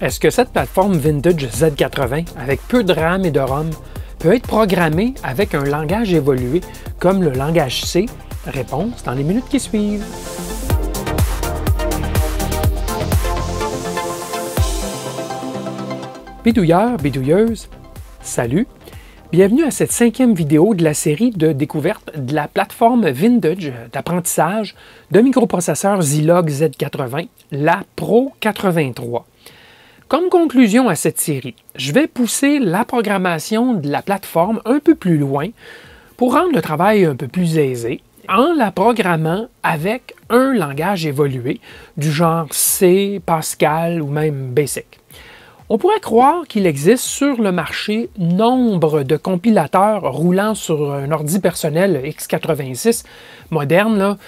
Est-ce que cette plateforme vintage Z80, avec peu de RAM et de ROM, peut être programmée avec un langage évolué comme le langage C? Réponse dans les minutes qui suivent. Bidouilleurs, bidouilleuses, salut! Bienvenue à cette 5e vidéo de la série de découverte de la plateforme vintage d'apprentissage de microprocesseurs Zilog Z80, la Pro 83. Comme conclusion à cette série, je vais pousser la programmation de la plateforme un peu plus loin pour rendre le travail un peu plus aisé en la programmant avec un langage évolué du genre C, Pascal ou même Basic. On pourrait croire qu'il existe sur le marché nombre de compilateurs roulant sur un ordi personnel x86 moderne, là,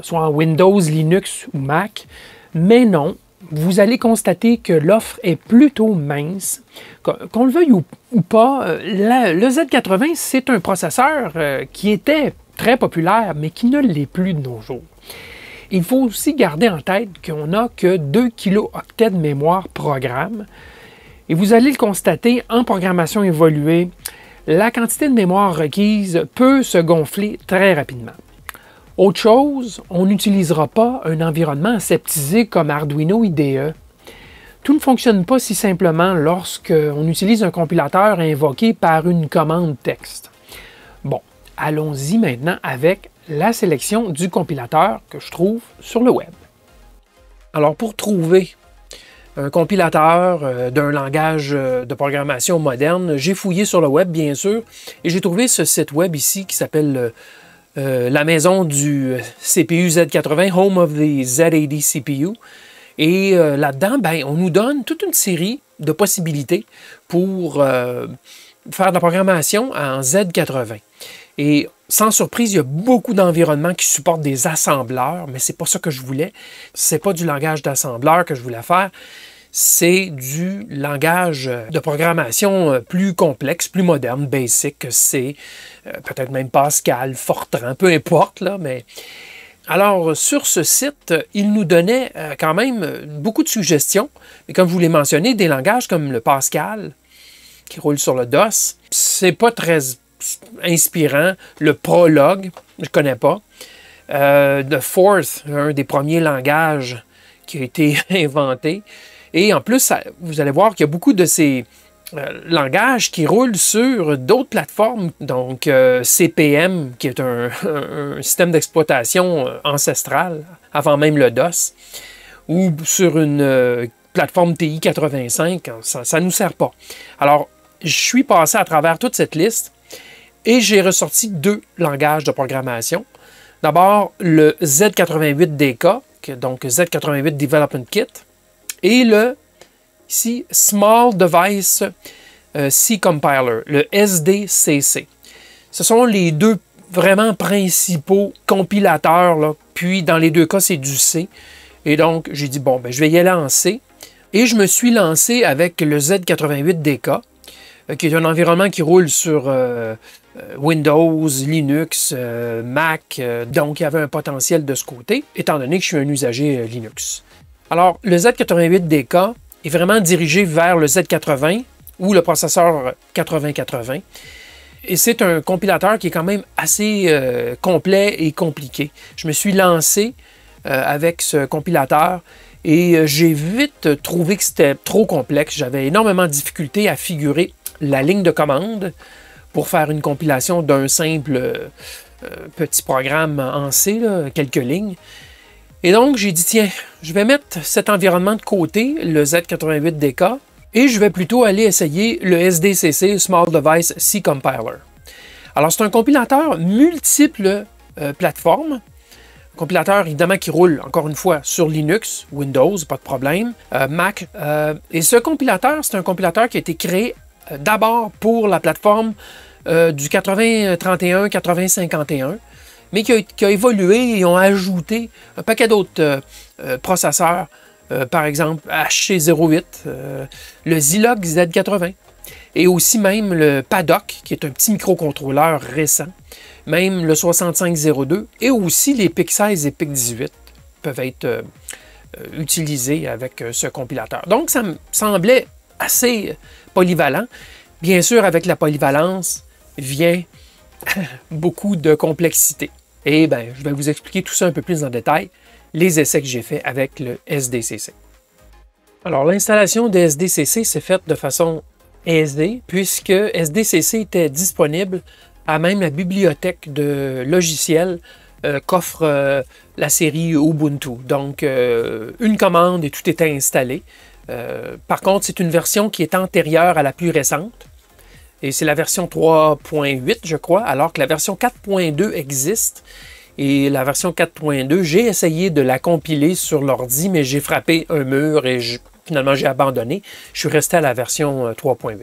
soit en Windows, Linux ou Mac, mais non. Vous allez constater que l'offre est plutôt mince. Qu'on le veuille ou pas, le Z80, c'est un processeur qui était très populaire, mais qui ne l'est plus de nos jours. Il faut aussi garder en tête qu'on n'a que 2 kilooctets de mémoire programme. Et vous allez le constater, en programmation évoluée, la quantité de mémoire requise peut se gonfler très rapidement. Autre chose, on n'utilisera pas un environnement aseptisé comme Arduino IDE. Tout ne fonctionne pas si simplement lorsqu'on utilise un compilateur invoqué par une commande texte. Bon, allons-y maintenant avec la sélection du compilateur que je trouve sur le web. Alors pour trouver un compilateur d'un langage de programmation moderne, j'ai fouillé sur le web bien sûr et j'ai trouvé ce site web ici qui s'appelle la maison du CPU Z80, Home of the Z80 CPU. Et là-dedans, on nous donne toute une série de possibilités pour faire de la programmation en Z80. Et sans surprise, il y a beaucoup d'environnements qui supportent des assembleurs, mais c'est pas ça que je voulais. C'est pas du langage d'assembleur que je voulais faire. C'est du langage de programmation plus complexe, plus moderne, Basic, C, peut-être même Pascal, Fortran, peu importe, là, mais... Alors, sur ce site, il nous donnait quand même beaucoup de suggestions, et comme je vous l'ai mentionné, des langages comme le Pascal, qui roule sur le DOS, c'est pas très inspirant. Le Prolog, je connais pas. The Forth, un des premiers langages qui a été inventé. Et en plus, vous allez voir qu'il y a beaucoup de ces langages qui roulent sur d'autres plateformes. Donc, CPM, qui est un système d'exploitation ancestral, avant même le DOS, ou sur une plateforme TI-85, ça ne nous sert pas. Alors, je suis passé à travers toute cette liste et j'ai ressorti 2 langages de programmation. D'abord, le Z88DK, donc Z88 Development Kit, et le, ici, Small Device C Compiler, le SDCC. Ce sont les 2 vraiment principaux compilateurs, là. Puis dans les 2 cas, c'est du C. Et donc, j'ai dit, bon, je vais y aller en C. Et je me suis lancé avec le Z88DK, qui est un environnement qui roule sur Windows, Linux, Mac. Donc, il y avait un potentiel de ce côté, étant donné que je suis un usager Linux. Alors, le Z88DK est vraiment dirigé vers le Z80 ou le processeur 8080. Et c'est un compilateur qui est quand même assez complet et compliqué. Je me suis lancé avec ce compilateur et j'ai vite trouvé que c'était trop complexe. J'avais énormément de difficultés à figurer la ligne de commande pour faire une compilation d'un simple petit programme en C, là, quelques lignes. Et donc, j'ai dit, tiens, je vais mettre cet environnement de côté, le Z88DK, et je vais plutôt aller essayer le SDCC, Small Device C Compiler. Alors, c'est un compilateur multiples plateformes. Un compilateur, évidemment, qui roule, encore une fois, sur Linux, Windows, pas de problème, Mac. Et ce compilateur, c'est un compilateur qui a été créé d'abord pour la plateforme du 8031, 8051, mais qui a évolué et ils ont ajouté un paquet d'autres processeurs, par exemple HC08, le Zilog Z80, et aussi même le PADOC, qui est un petit microcontrôleur récent, même le 6502, et aussi les PIC 16 et PIC 18 peuvent être utiliser avec ce compilateur. Donc, ça me semblait assez polyvalent. Bien sûr, avec la polyvalence vient beaucoup de complexité. Et bien, je vais vous expliquer tout ça un peu plus en détail, les essais que j'ai faits avec le SDCC. Alors, l'installation de SDCC s'est faite de façon aisée, puisque SDCC était disponible à même la bibliothèque de logiciels qu'offre la série Ubuntu. Donc, une commande et tout était installé. Par contre, c'est une version qui est antérieure à la plus récente. Et c'est la version 3.8, je crois, alors que la version 4.2 existe. Et la version 4.2, j'ai essayé de la compiler sur l'ordi, mais j'ai frappé un mur et finalement j'ai abandonné. Je suis resté à la version 3.8.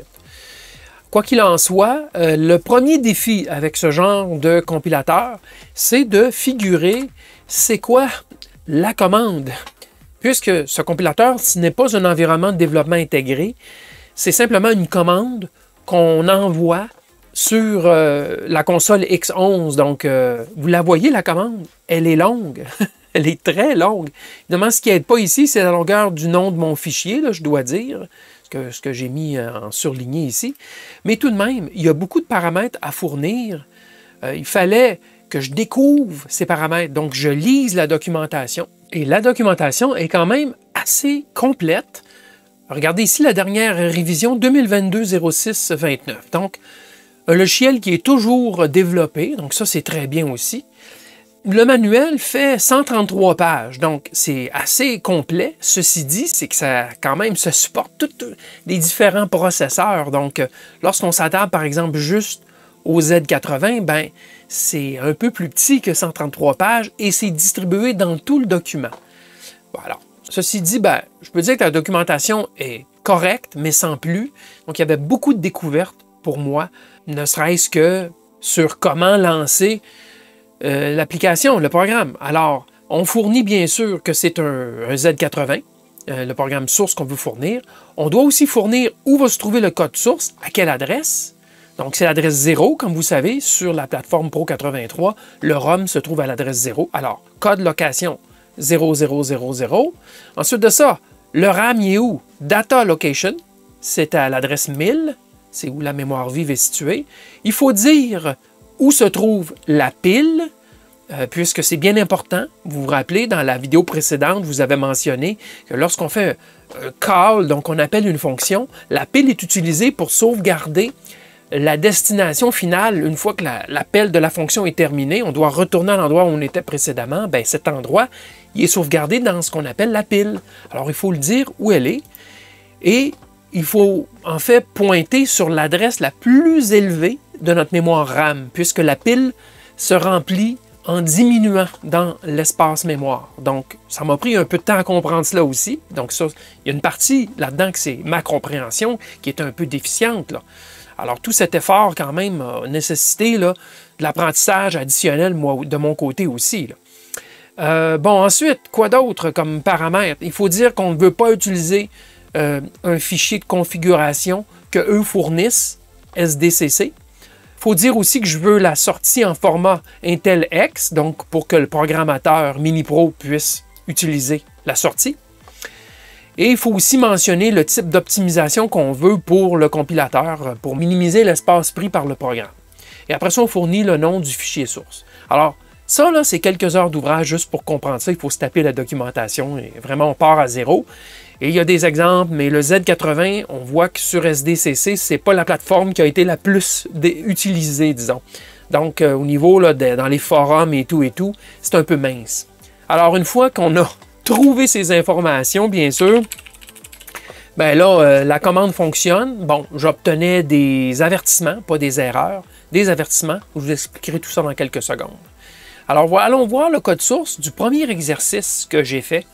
Quoi qu'il en soit, le premier défi avec ce genre de compilateur, c'est de figurer c'est quoi la commande. Puisque ce compilateur, ce n'est pas un environnement de développement intégré, c'est simplement une commande qu'on envoie sur la console X11. Donc, vous la voyez, la commande, elle est longue. Elle est très longue. Évidemment, ce qui n'aide pas ici, c'est la longueur du nom de mon fichier, là, je dois dire, ce que j'ai mis en surligné ici. Mais tout de même, il y a beaucoup de paramètres à fournir. Il fallait que je découvre ces paramètres. Donc, je lise la documentation. Et la documentation est quand même assez complète. Regardez ici la dernière révision 2022-06-29. Donc, un logiciel qui est toujours développé. Donc, ça, c'est très bien aussi. Le manuel fait 133 pages, donc c'est assez complet. Ceci dit, c'est que ça quand même se supporte tous les différents processeurs. Donc, lorsqu'on s'adapte par exemple juste au Z80, ben c'est un peu plus petit que 133 pages et c'est distribué dans tout le document. Bon, alors, ceci dit, ben, je peux dire que la documentation est correcte, mais sans plus. Donc, il y avait beaucoup de découvertes pour moi, ne serait-ce que sur comment lancer l'application, le programme. Alors, on fournit bien sûr que c'est un Z80, le programme source qu'on veut fournir. On doit aussi fournir où va se trouver le code source, à quelle adresse. Donc, c'est l'adresse 0, comme vous savez, sur la plateforme Pro 83. Le ROM se trouve à l'adresse 0. Alors, code location 0000. Ensuite de ça, le RAM il est où? Data location, c'est à l'adresse 1000. C'est où la mémoire vive est située. Il faut dire où se trouve la pile, puisque c'est bien important. Vous vous rappelez, dans la vidéo précédente, vous avez mentionné que lorsqu'on fait un call, donc on appelle une fonction, la pile est utilisée pour sauvegarder la destination finale. Une fois que l'appel de la fonction est terminé, on doit retourner à l'endroit où on était précédemment. Bien, cet endroit, il est sauvegardé dans ce qu'on appelle la pile. Alors, il faut le dire où elle est. Et il faut en fait pointer sur l'adresse la plus élevée de notre mémoire RAM, puisque la pile se remplit en diminuant dans l'espace mémoire. Donc, ça m'a pris un peu de temps à comprendre cela aussi. Donc, ça, il y a une partie là-dedans que c'est ma compréhension qui est un peu déficiente, là. Alors, tout cet effort, quand même, a nécessité là, de l'apprentissage additionnel, moi, de mon côté aussi, là. Bon, ensuite, quoi d'autre comme paramètre? Il faut dire qu'on ne veut pas utiliser un fichier de configuration qu'eux fournissent, SDCC. Il faut dire aussi que je veux la sortie en format Intel X, donc pour que le programmateur MiniPro puisse utiliser la sortie. Et il faut aussi mentionner le type d'optimisation qu'on veut pour le compilateur, pour minimiser l'espace pris par le programme. Et après ça, on fournit le nom du fichier source. Alors, ça, là, c'est quelques heures d'ouvrage juste pour comprendre ça. Il faut se taper la documentation et vraiment, on part à zéro. Et il y a des exemples, mais le Z80, on voit que sur SDCC, ce n'est pas la plateforme qui a été la plus utilisée, disons. Donc, au niveau, là, dans les forums et tout, c'est un peu mince. Alors, une fois qu'on a trouvé ces informations, bien sûr, bien là, la commande fonctionne. Bon, j'obtenais des avertissements, pas des erreurs, des avertissements. Je vous expliquerai tout ça dans quelques secondes. Alors, allons voir le code source du premier exercice que j'ai fait.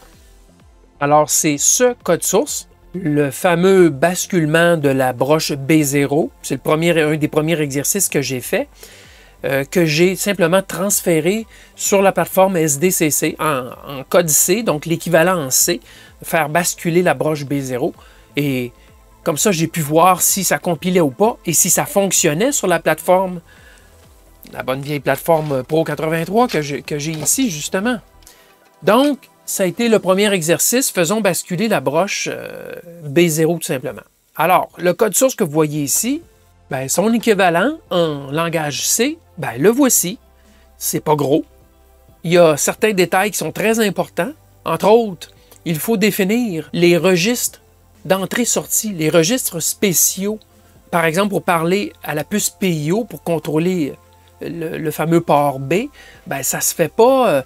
Alors, c'est ce code source, le fameux basculement de la broche B0. C'est un des premiers exercices que j'ai fait, que j'ai simplement transféré sur la plateforme SDCC en code C, donc l'équivalent en C, faire basculer la broche B0. Et comme ça, j'ai pu voir si ça compilait ou pas et si ça fonctionnait sur la plateforme, la bonne vieille plateforme Pro 83 que j'ai ici, justement. Donc, ça a été le premier exercice. Faisons basculer la broche B0 tout simplement. Alors, le code source que vous voyez ici, ben, son équivalent en langage C, ben, le voici. C'est pas gros. Il y a certains détails qui sont très importants. Entre autres, il faut définir les registres d'entrée-sortie, les registres spéciaux. Par exemple, pour parler à la puce PIO, pour contrôler le fameux port B, ben, ça ne se fait pas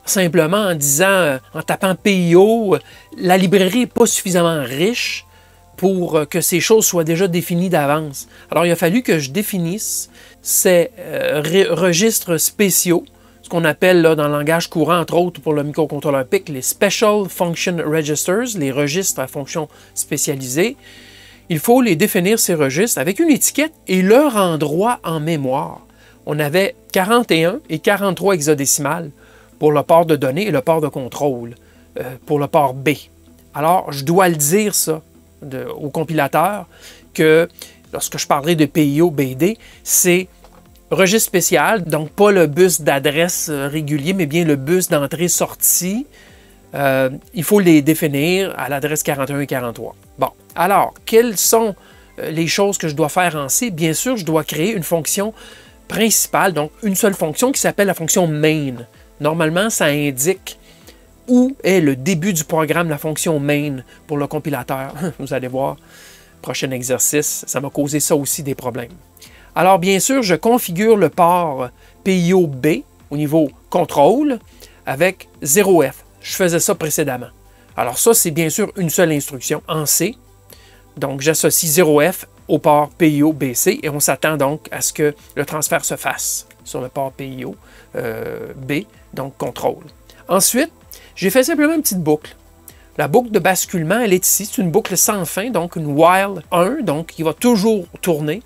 simplement en disant, en tapant PIO, la librairie n'est pas suffisamment riche pour que ces choses soient déjà définies d'avance. Alors, il a fallu que je définisse ces registres spéciaux, ce qu'on appelle là, dans le langage courant, entre autres pour le microcontrôleur PIC, les Special Function Registers, les registres à fonction spécialisée. Il faut les définir, ces registres, avec une étiquette et leur endroit en mémoire. On avait 41 et 43 hexadécimales pour le port de données et le port de contrôle, pour le port B. Alors, je dois le dire ça au compilateur, que lorsque je parlerai de PIO, BD, c'est registre spécial, donc pas le bus d'adresse régulier, mais bien le bus d'entrée-sortie. Il faut les définir à l'adresse 41 et 43. Bon, alors, quelles sont les choses que je dois faire en C? Bien sûr, je dois créer une fonction principale, donc une seule fonction qui s'appelle la fonction main. Normalement, ça indique où est le début du programme, la fonction main pour le compilateur. Vous allez voir, prochain exercice, ça m'a causé ça aussi des problèmes. Alors, bien sûr, je configure le port PIO-B au niveau contrôle avec 0F. Je faisais ça précédemment. Alors ça, c'est bien sûr une seule instruction en C. Donc, j'associe 0F au port PIO-BC et on s'attend donc à ce que le transfert se fasse sur le port PIO-B, donc contrôle. Ensuite, j'ai fait simplement une petite boucle. La boucle de basculement, elle est ici. C'est une boucle sans fin, donc une while 1, donc qui va toujours tourner.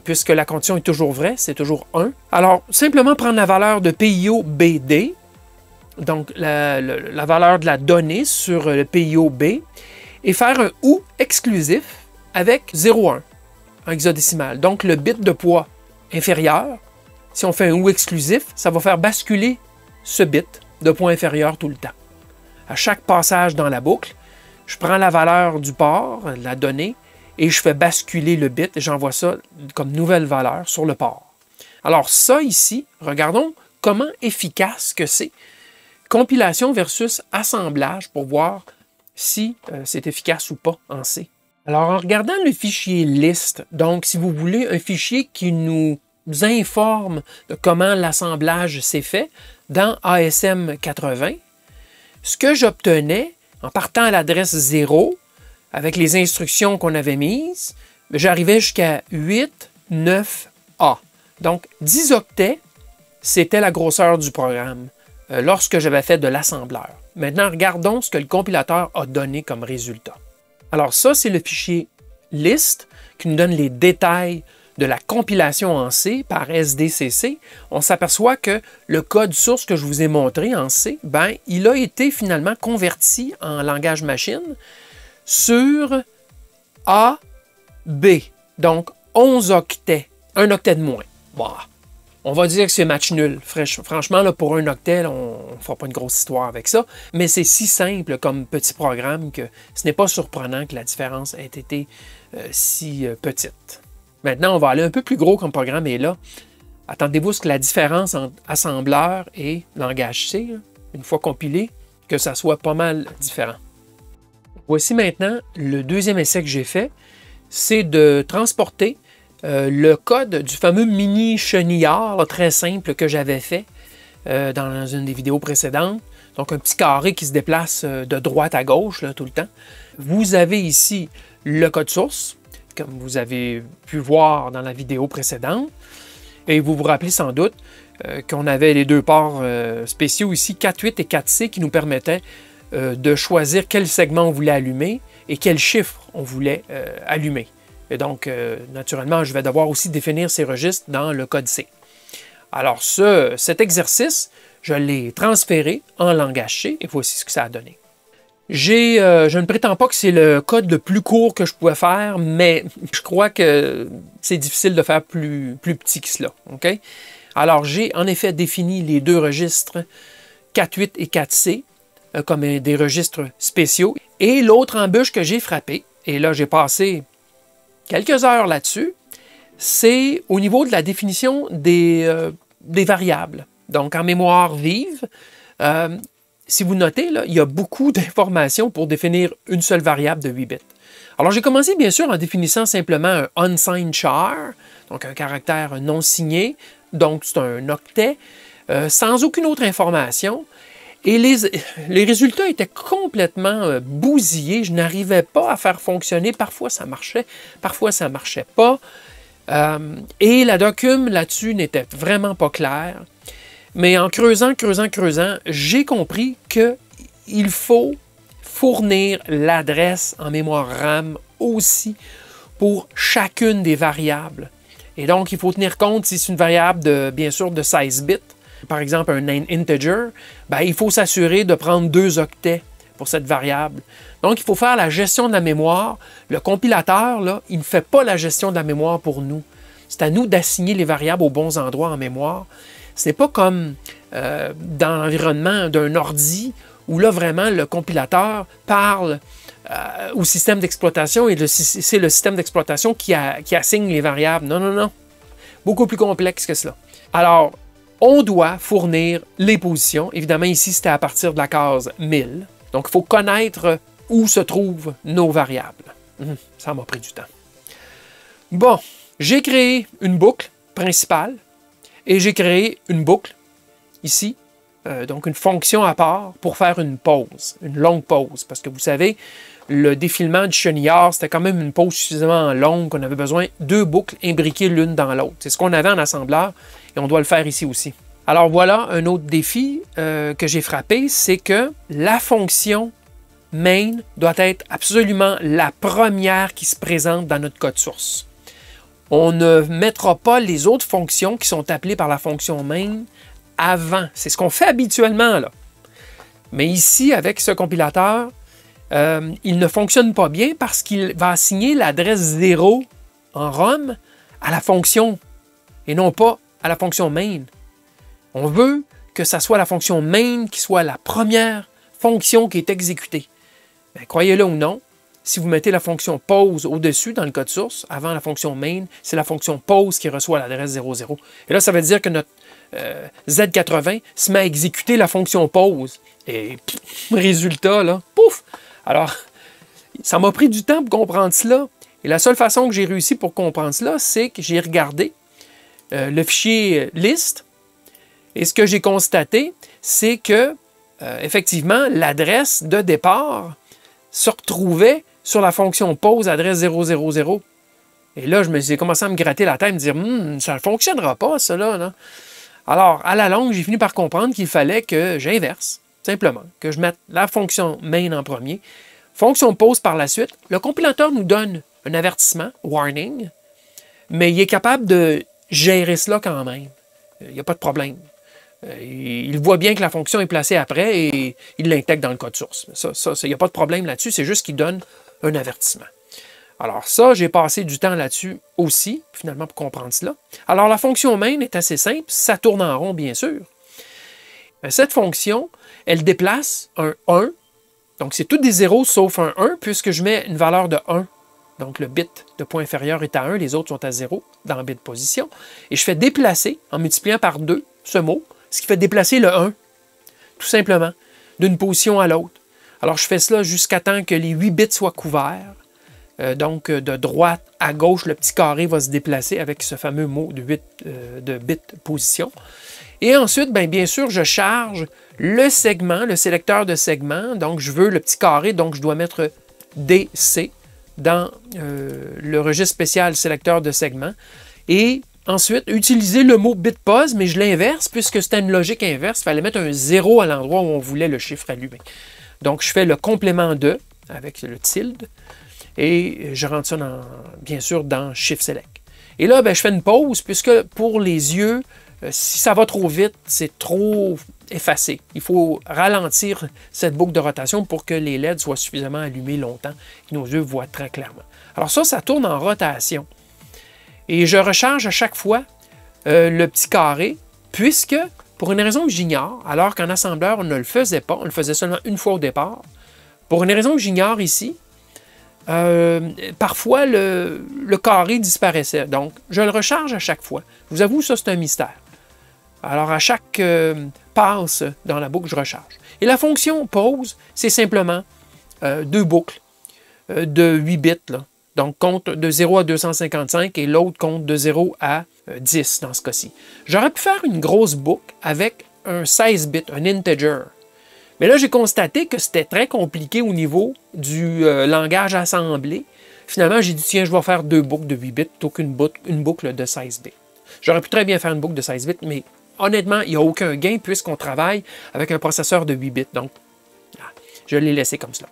Puisque la condition est toujours vraie, c'est toujours 1. Alors, simplement prendre la valeur de PIO-BD, donc la valeur de la donnée sur le PIO-B, et faire un OU exclusif avec 0,1 en hexadécimal. Donc, le bit de poids inférieur, si on fait un OU exclusif, ça va faire basculer ce bit de poids inférieur tout le temps. À chaque passage dans la boucle, je prends la valeur du port, la donnée, et je fais basculer le bit et j'envoie ça comme nouvelle valeur sur le port. Alors ça ici, regardons comment efficace que c'est. Compilation versus assemblage pour voir si c'est efficace ou pas en C. Alors en regardant le fichier list, donc si vous voulez un fichier qui nous informe de comment l'assemblage s'est fait dans ASM 80, ce que j'obtenais en partant à l'adresse 0, avec les instructions qu'on avait mises, j'arrivais jusqu'à 8, 9A. Donc, 10 octets, c'était la grosseur du programme lorsque j'avais fait de l'assembleur. Maintenant, regardons ce que le compilateur a donné comme résultat. Alors ça, c'est le fichier list qui nous donne les détails de la compilation en C par SDCC. On s'aperçoit que le code source que je vous ai montré en C, ben, il a été finalement converti en langage machine sur A, B. Donc, 11 octets. Un octet de moins. Bon, on va dire que c'est match nul. Franchement, là, pour un octet, on ne fera pas une grosse histoire avec ça. Mais c'est si simple comme petit programme que ce n'est pas surprenant que la différence ait été si petite. Maintenant, on va aller un peu plus gros comme programme. Et là, attendez-vous à ce que la différence entre assembleur et langage C, une fois compilé, que ça soit pas mal différent. Voici maintenant le deuxième essai que j'ai fait, c'est de transporter le code du fameux mini chenillard là, très simple que j'avais fait dans une des vidéos précédentes. Donc un petit carré qui se déplace de droite à gauche là, tout le temps. Vous avez ici le code source, comme vous avez pu voir dans la vidéo précédente. Et vous vous rappelez sans doute qu'on avait les deux ports spéciaux ici, 4.8 et 4C, qui nous permettaient de choisir quel segment on voulait allumer et quel chiffre on voulait allumer. Et donc, naturellement, je vais devoir aussi définir ces registres dans le code C. Alors, cet exercice, je l'ai transféré en langage C et voici ce que ça a donné. Je ne prétends pas que c'est le code le plus court que je pouvais faire, mais je crois que c'est difficile de faire plus petit que cela. Okay? Alors, j'ai en effet défini les deux registres 4.8 et 4C comme des registres spéciaux. Et l'autre embûche que j'ai frappée, et là j'ai passé quelques heures là-dessus, c'est au niveau de la définition des variables. Donc en mémoire vive, si vous notez, là, il y a beaucoup d'informations pour définir une seule variable de 8 bits. Alors j'ai commencé bien sûr en définissant simplement un unsigned char, donc un caractère non signé, donc c'est un octet, sans aucune autre information. Et les résultats étaient complètement bousillés. Je n'arrivais pas à faire fonctionner. Parfois, ça marchait. Parfois, ça ne marchait pas. Et la docume là-dessus n'était vraiment pas claire. Mais en creusant, j'ai compris qu'il faut fournir l'adresse en mémoire RAM aussi pour chacune des variables. Et donc, il faut tenir compte si c'est une variable, bien sûr, de 16 bits. Par exemple, un integer, ben, il faut s'assurer de prendre 2 octets pour cette variable. Donc, il faut faire la gestion de la mémoire. Le compilateur, là, il ne fait pas la gestion de la mémoire pour nous. C'est à nous d'assigner les variables aux bons endroits en mémoire. Ce n'est pas comme dans l'environnement d'un ordi où là, vraiment, le compilateur parle au système d'exploitation et c'est le système d'exploitation qui assigne les variables. Non, non, non. Beaucoup plus complexe que cela. Alors, on doit fournir les positions. Évidemment, ici, c'était à partir de la case 1000. Donc, il faut connaître où se trouvent nos variables. Ça m'a pris du temps. Bon, j'ai créé une boucle principale et j'ai créé une boucle ici, donc une fonction à part pour faire une pause, une longue pause. Parce que vous savez, le défilement du chenillard, c'était quand même une pause suffisamment longue qu'on avait besoin de 2 boucles imbriquées l'une dans l'autre. C'est ce qu'on avait en assembleur et on doit le faire ici aussi. Alors voilà, un autre défi que j'ai frappé, c'est que la fonction main doit être absolument la première qui se présente dans notre code source. On ne mettra pas les autres fonctions qui sont appelées par la fonction main avant. C'est ce qu'on fait habituellement, là. Mais ici, avec ce compilateur, il ne fonctionne pas bien parce qu'il va assigner l'adresse 0 en ROM à la fonction et non pas à la fonction main. On veut que ça soit la fonction main qui soit la première fonction qui est exécutée. Ben, croyez-le ou non, si vous mettez la fonction pause au-dessus dans le code source, avant la fonction main, c'est la fonction pause qui reçoit l'adresse 00. Et là, ça veut dire que notre Z80 se met à exécuter la fonction pause. Et résultat, là, pouf! Alors, ça m'a pris du temps pour comprendre cela. Et la seule façon que j'ai réussi pour comprendre cela, c'est que j'ai regardé le fichier list. Et ce que j'ai constaté, c'est que, effectivement, l'adresse de départ se retrouvait sur la fonction pause adresse 000. Et là, j'ai commencé à me gratter la tête et me dire ça ne fonctionnera pas, cela. Là. Alors, à la longue, j'ai fini par comprendre qu'il fallait que j'inverse, simplement, que je mette la fonction main en premier, fonction pause par la suite. Le compilateur nous donne un avertissement, warning, mais il est capable de gérer cela quand même. Il n'y a pas de problème. Il voit bien que la fonction est placée après et il l'intègre dans le code source. Il n'y a pas de problème là-dessus, c'est juste qu'il donne un avertissement. Alors ça, j'ai passé du temps là-dessus aussi, finalement, pour comprendre cela. Alors la fonction main est assez simple, ça tourne en rond, bien sûr. Cette fonction, elle déplace un 1, donc c'est toutes des zéros sauf un 1, puisque je mets une valeur de 1. Donc le bit de point inférieur est à 1, les autres sont à 0 dans la bit position. Et je fais déplacer, en multipliant par 2, ce mot, ce qui fait déplacer le 1, tout simplement, d'une position à l'autre. Alors, je fais cela jusqu'à temps que les 8 bits soient couverts. Donc, de droite à gauche, le petit carré va se déplacer avec ce fameux mot de 8 de bit position. Et ensuite, bien sûr, je charge le segment, le sélecteur de segment. Donc, je veux le petit carré, donc je dois mettre DC dans le registre spécial sélecteur de segment. Et ensuite, utiliser le mot bitpos, mais je l'inverse, puisque c'était une logique inverse. Il fallait mettre un 0 à l'endroit où on voulait le chiffre allumé. Donc, je fais le complément de, avec le tilde, et je rentre ça, bien sûr, dans Shift Select. Et là, je fais une pause, puisque pour les yeux, si ça va trop vite, c'est trop effacé. Il faut ralentir cette boucle de rotation pour que les LED soient suffisamment allumés longtemps et que nos yeux voient très clairement. Alors ça tourne en rotation. Et je recharge à chaque fois le petit carré, puisque pour une raison que j'ignore, alors qu'en assembleur, on ne le faisait pas, on le faisait seulement une fois au départ. Pour une raison que j'ignore ici, parfois le carré disparaissait. Donc, je le recharge à chaque fois. Je vous avoue, ça, c'est un mystère. Alors, à chaque passe dans la boucle, je recharge. Et la fonction pause, c'est simplement deux boucles de 8 bits, là. Donc, compte de 0 à 255 et l'autre compte de 0 à 10 dans ce cas-ci. J'aurais pu faire une grosse boucle avec un 16 bits, un integer. Mais là, j'ai constaté que c'était très compliqué au niveau du langage assemblé. Finalement, j'ai dit, tiens, je vais faire deux boucles de 8 bits plutôt qu'une boucle de 16 bits. J'aurais pu très bien faire une boucle de 16 bits, mais honnêtement, il n'y a aucun gain puisqu'on travaille avec un processeur de 8 bits. Donc, je l'ai laissé comme cela.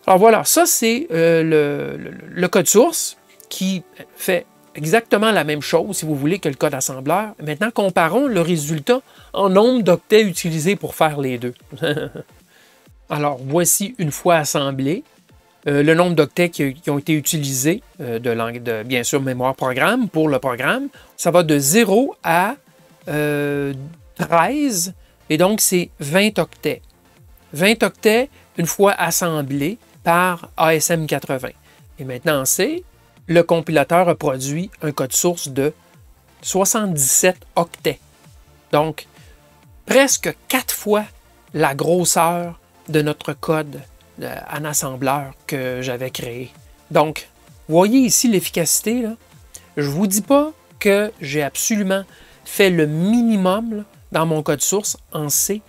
Alors voilà, ça c'est le code source qui fait exactement la même chose, si vous voulez, que le code assembleur. Maintenant, comparons le résultat en nombre d'octets utilisés pour faire les deux. Alors, voici une fois assemblé le nombre d'octets qui ont été utilisés bien sûr, mémoire programme pour le programme. Ça va de 0 à 13, et donc c'est 20 octets. 20 octets une fois assemblés par ASM80. Et maintenant, le compilateur a produit un code source de 77 octets. Donc, presque 4 fois la grosseur de notre code en assembleur que j'avais créé. Donc, voyez ici l'efficacité. Je ne vous dis pas que j'ai absolument fait le minimum là, dans mon code source en C,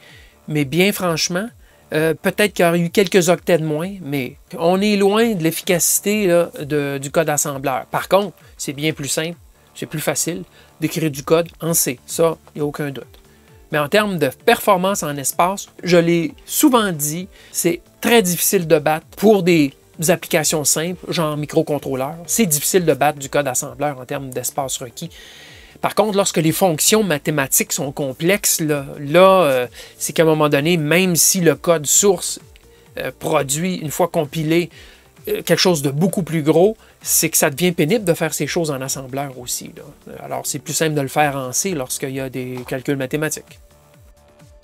mais bien franchement, peut-être qu'il y aurait eu quelques octets de moins, mais on est loin de l'efficacité du code assembleur. Par contre, c'est bien plus simple, c'est plus facile d'écrire du code en C. Ça, il n'y a aucun doute. Mais en termes de performance en espace, je l'ai souvent dit, c'est très difficile de battre pour des applications simples, genre microcontrôleur. C'est difficile de battre du code assembleur en termes d'espace requis. Par contre, lorsque les fonctions mathématiques sont complexes, c'est qu'à un moment donné, même si le code source produit, une fois compilé, quelque chose de beaucoup plus gros, c'est que ça devient pénible de faire ces choses en assembleur aussi. Alors, c'est plus simple de le faire en C lorsqu'il y a des calculs mathématiques.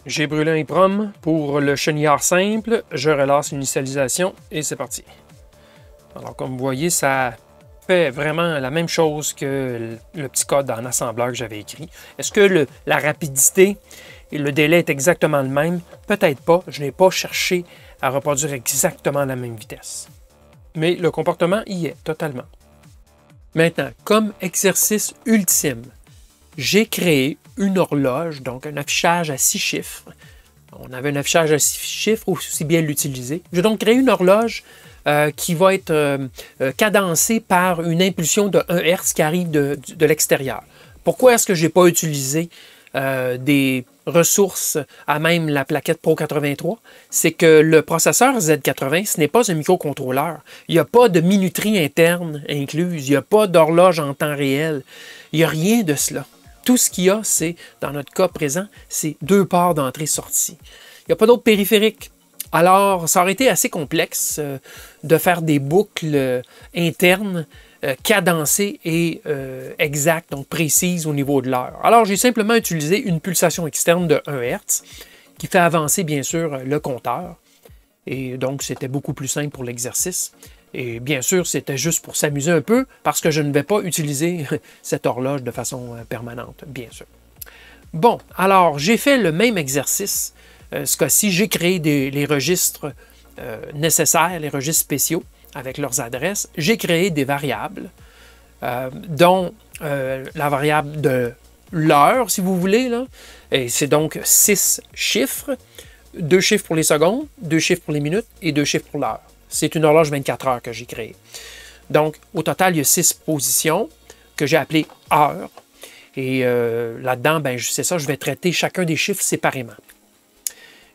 J'ai brûlé un EEPROM pour le chenillard simple. Je relâche l'initialisation et c'est parti. Alors, comme vous voyez, ça fait vraiment la même chose que le petit code en assembleur que j'avais écrit. Est-ce que la rapidité et le délai est exactement le même? Peut-être pas. Je n'ai pas cherché à reproduire exactement la même vitesse. Mais le comportement y est, totalement. Maintenant, comme exercice ultime, j'ai créé une horloge, donc un affichage à 6 chiffres. On avait un affichage à 6 chiffres, aussi bien l'utiliser. J'ai donc créé une horloge qui va être cadencée par une impulsion de 1 Hz qui arrive de l'extérieur. Pourquoi est-ce que je n'ai pas utilisé des ressources à même la plaquette Pro 83? C'est que le processeur Z80, ce n'est pas un microcontrôleur. Il n'y a pas de minuterie interne incluse. Il n'y a pas d'horloge en temps réel. Il n'y a rien de cela. Tout ce qu'il y a, c'est, dans notre cas présent, c'est 2 ports d'entrée-sortie. Il n'y a pas d'autres périphériques. Alors, ça aurait été assez complexe de faire des boucles internes cadencées et exactes, donc précises au niveau de l'heure. Alors, j'ai simplement utilisé une pulsation externe de 1 Hz qui fait avancer, bien sûr, le compteur. Et donc, c'était beaucoup plus simple pour l'exercice. Et bien sûr, c'était juste pour s'amuser un peu parce que je ne vais pas utiliser cette horloge de façon permanente, bien sûr. Bon, alors, j'ai fait le même exercice. Ce cas-ci, j'ai créé les registres nécessaires, les registres spéciaux avec leurs adresses. J'ai créé des variables, dont la variable de l'heure, si vous voulez, là. Et c'est donc 6 chiffres, 2 chiffres pour les secondes, 2 chiffres pour les minutes et 2 chiffres pour l'heure. C'est une horloge 24 heures que j'ai créée. Donc, au total, il y a 6 positions que j'ai appelées heures. Et là-dedans, c'est ça, je vais traiter chacun des chiffres séparément.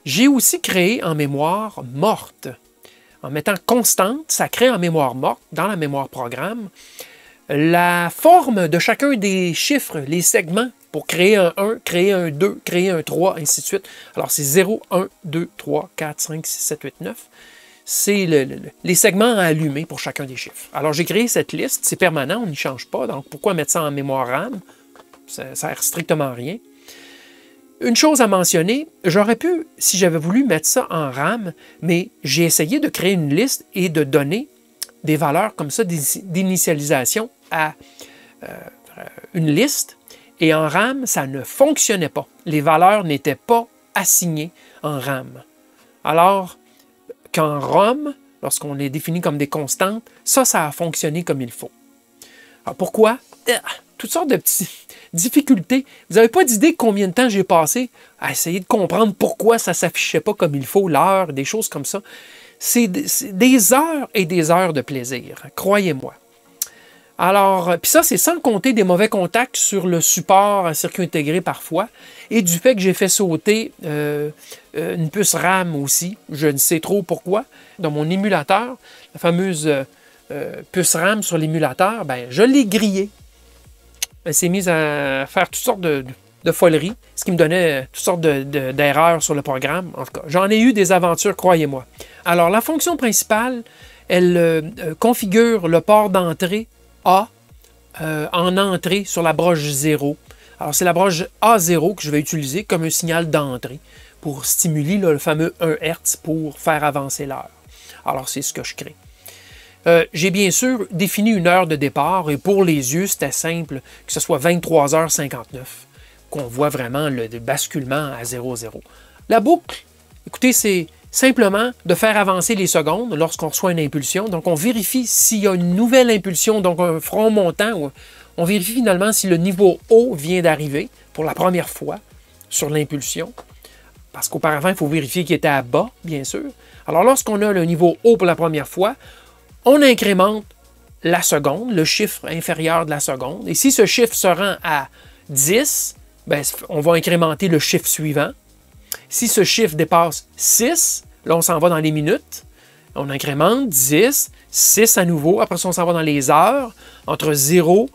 J'ai aussi créé en mémoire morte. En mettant constante, ça crée en mémoire morte, dans la mémoire programme, la forme de chacun des chiffres, les segments, pour créer un 1, créer un 2, créer un 3, ainsi de suite. Alors, c'est 0, 1, 2, 3, 4, 5, 6, 7, 8, 9. C'est les segments à allumer pour chacun des chiffres. Alors, j'ai créé cette liste. C'est permanent, on n'y change pas. Donc, pourquoi mettre ça en mémoire RAM? Ça ne sert strictement à rien. Une chose à mentionner, j'aurais pu, si j'avais voulu, mettre ça en RAM, mais j'ai essayé de créer une liste et de donner des valeurs comme ça d'initialisation à une liste. Et en RAM, ça ne fonctionnait pas. Les valeurs n'étaient pas assignées en RAM. Alors qu'en ROM, lorsqu'on les définit comme des constantes, ça a fonctionné comme il faut. Alors pourquoi? Toutes sortes de petites difficultés. Vous n'avez pas d'idée combien de temps j'ai passé à essayer de comprendre pourquoi ça ne s'affichait pas comme il faut, l'heure, des choses comme ça. C'est des heures et des heures de plaisir, croyez-moi. Alors, puis ça, c'est sans compter des mauvais contacts sur le support à circuit intégré parfois, et du fait que j'ai fait sauter une puce RAM aussi, je ne sais trop pourquoi, dans mon émulateur, la fameuse puce RAM sur l'émulateur, ben, je l'ai grillée. Elle s'est mise à faire toutes sortes de foleries, ce qui me donnait toutes sortes d'erreurs sur le programme. En tout cas, j'en ai eu des aventures, croyez-moi. Alors, la fonction principale, elle configure le port d'entrée A en entrée sur la broche 0. Alors, c'est la broche A0 que je vais utiliser comme un signal d'entrée pour stimuler le fameux 1 Hz pour faire avancer l'heure. Alors, c'est ce que je crée. J'ai bien sûr défini une heure de départ et pour les yeux, c'était simple que ce soit 23h59, qu'on voit vraiment le basculement à 00. La boucle, écoutez, c'est simplement de faire avancer les secondes lorsqu'on reçoit une impulsion. Donc, on vérifie s'il y a une nouvelle impulsion, donc un front montant. On vérifie finalement si le niveau haut vient d'arriver pour la première fois sur l'impulsion. Parce qu'auparavant, il faut vérifier qu'il était à bas, bien sûr. Alors, lorsqu'on a le niveau haut pour la première fois, on incrémente la seconde, le chiffre inférieur de la seconde. Et si ce chiffre se rend à 10, bien, on va incrémenter le chiffre suivant. Si ce chiffre dépasse 6, là, on s'en va dans les minutes. On incrémente 10, 6 à nouveau. Après ça, on s'en va dans les heures, entre 0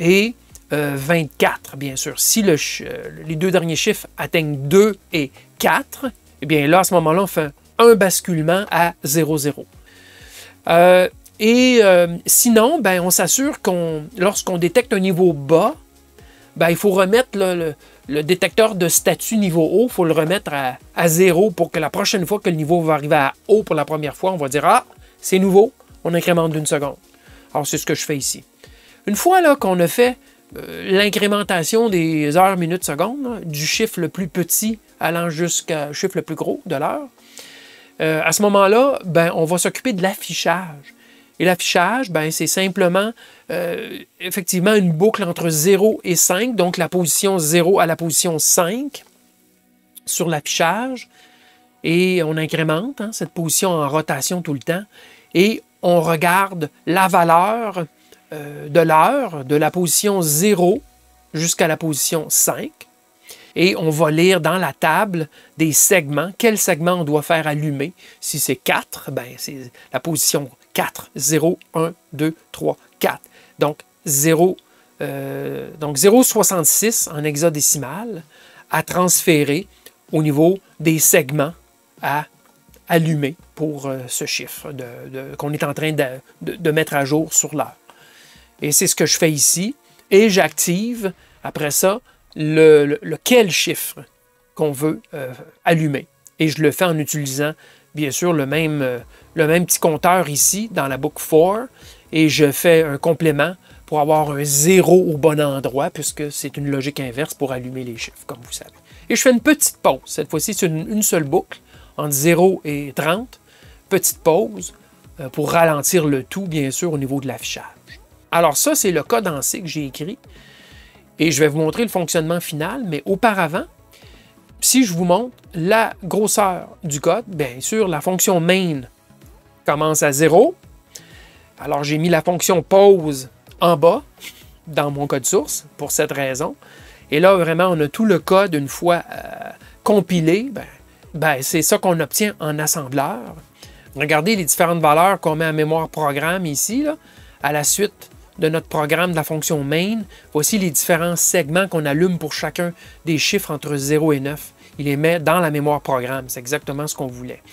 et 24, bien sûr. Si les deux derniers chiffres atteignent 2 et 4, eh bien là, à ce moment-là, on fait un basculement à 00. Sinon, ben, on s'assure lorsqu'on détecte un niveau bas, ben, il faut remettre le détecteur de statut niveau haut, il faut le remettre à 0 pour que la prochaine fois que le niveau va arriver à haut pour la première fois, on va dire « Ah, c'est nouveau, on incrémente d'une seconde. » Alors, c'est ce que je fais ici. Une fois là qu'on a fait l'incrémentation des heures, minutes, secondes, là, du chiffre le plus petit allant jusqu'au chiffre le plus gros de l'heure, à ce moment-là, ben, on va s'occuper de l'affichage. Et l'affichage, ben, c'est simplement, effectivement, une boucle entre 0 et 5, donc la position 0 à la position 5 sur l'affichage. Et on incrémente cette position en rotation tout le temps. Et on regarde la valeur de l'heure, de la position 0 jusqu'à la position 5. Et on va lire dans la table des segments. Quel segment on doit faire allumer? Si c'est 4, ben c'est la position 4. 0, 1, 2, 3, 4. Donc 0,66 en hexadécimal à transférer au niveau des segments à allumer pour ce chiffre qu'on est en train de mettre à jour sur l'heure. Et c'est ce que je fais ici. Et j'active, après ça, quel chiffre qu'on veut allumer. Et je le fais en utilisant, bien sûr, le même petit compteur ici, dans la boucle 4, et je fais un complément pour avoir un 0 au bon endroit, puisque c'est une logique inverse pour allumer les chiffres, comme vous savez. Et je fais une petite pause. Cette fois-ci, c'est une seule boucle, entre 0 et 30. Petite pause pour ralentir le tout, bien sûr, au niveau de l'affichage. Alors ça, c'est le code en C que j'ai écrit. Et je vais vous montrer le fonctionnement final, mais auparavant, si je vous montre la grosseur du code, bien sûr, la fonction main commence à 0. Alors, j'ai mis la fonction pause en bas dans mon code source pour cette raison. Et là, vraiment, on a tout le code une fois compilé. C'est ça qu'on obtient en assembleur. Regardez les différentes valeurs qu'on met en mémoire programme ici, là, à la suite de notre programme de la fonction main. Voici les différents segments qu'on allume pour chacun des chiffres entre 0 et 9. Il les met dans la mémoire programme. C'est exactement ce qu'on voulait.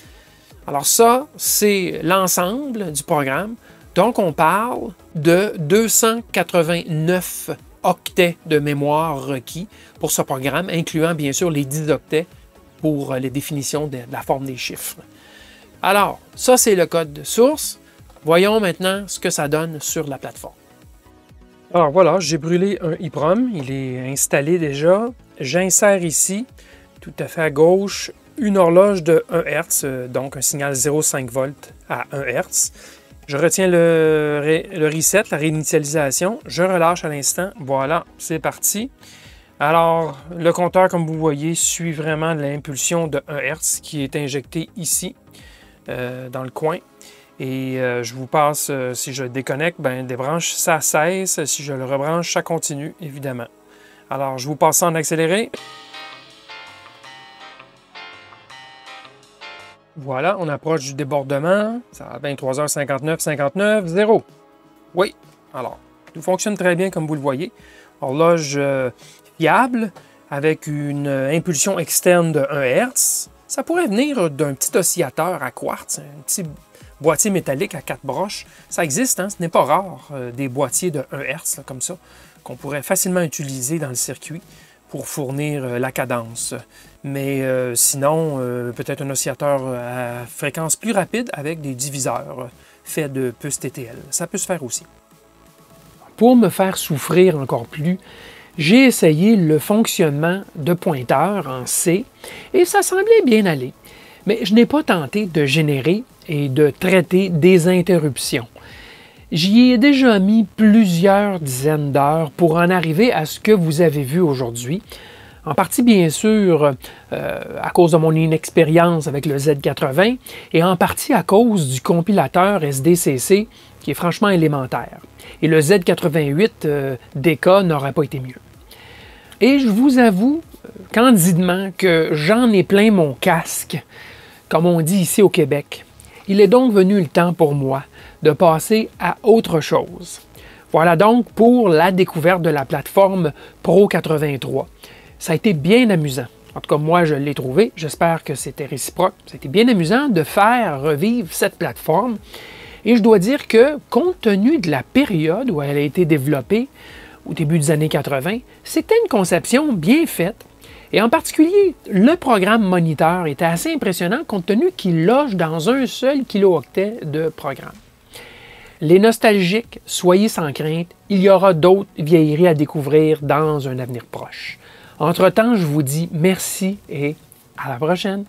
Alors ça, c'est l'ensemble du programme. Donc, on parle de 289 octets de mémoire requis pour ce programme, incluant bien sûr les 10 octets pour les définitions de la forme des chiffres. Alors, ça c'est le code source. Voyons maintenant ce que ça donne sur la plateforme. Alors voilà, j'ai brûlé un EEPROM, il est installé déjà. J'insère ici, tout à fait à gauche, une horloge de 1 Hz, donc un signal 0,5 V à 1 Hz. Je retiens le reset, la réinitialisation. Je relâche à l'instant. Voilà, c'est parti. Alors, le compteur, comme vous voyez, suit vraiment l'impulsion de 1 Hz qui est injectée ici, dans le coin. Et je vous passe, si je le déconnecte, des branches, ça cesse. Si je le rebranche, ça continue, évidemment. Alors, je vous passe ça en accéléré. Voilà, on approche du débordement. Ça va à 23h59, 59, 0. Oui, alors, tout fonctionne très bien comme vous le voyez. Horloge fiable avec une impulsion externe de 1 Hz. Ça pourrait venir d'un petit oscillateur à quartz, un petit boîtier métallique à 4 broches. Ça existe, hein? Ce n'est pas rare, des boîtiers de 1 Hz là, comme ça, qu'on pourrait facilement utiliser dans le circuit pour fournir la cadence. Mais sinon, peut-être un oscillateur à fréquence plus rapide avec des diviseurs faits de puces TTL. Ça peut se faire aussi. Pour me faire souffrir encore plus, j'ai essayé le fonctionnement de pointeur en C et ça semblait bien aller. Mais je n'ai pas tenté de générer et de traiter des interruptions. J'y ai déjà mis plusieurs dizaines d'heures pour en arriver à ce que vous avez vu aujourd'hui. En partie, bien sûr, à cause de mon inexpérience avec le Z80 et en partie à cause du compilateur SDCC qui est franchement élémentaire. Et le Z88 DK n'aurait pas été mieux. Et je vous avoue candidement que j'en ai plein mon casque, comme on dit ici au Québec. Il est donc venu le temps pour moi de passer à autre chose. Voilà donc pour la découverte de la plateforme Pro 83. Ça a été bien amusant. En tout cas, moi, je l'ai trouvé. J'espère que c'était réciproque. C'était bien amusant de faire revivre cette plateforme. Et je dois dire que, compte tenu de la période où elle a été développée, au début des années 80, c'était une conception bien faite. Et en particulier, le programme moniteur était assez impressionnant compte tenu qu'il loge dans un seul kilo-octet de programme. Les nostalgiques, soyez sans crainte, il y aura d'autres vieilleries à découvrir dans un avenir proche. Entre-temps, je vous dis merci et à la prochaine!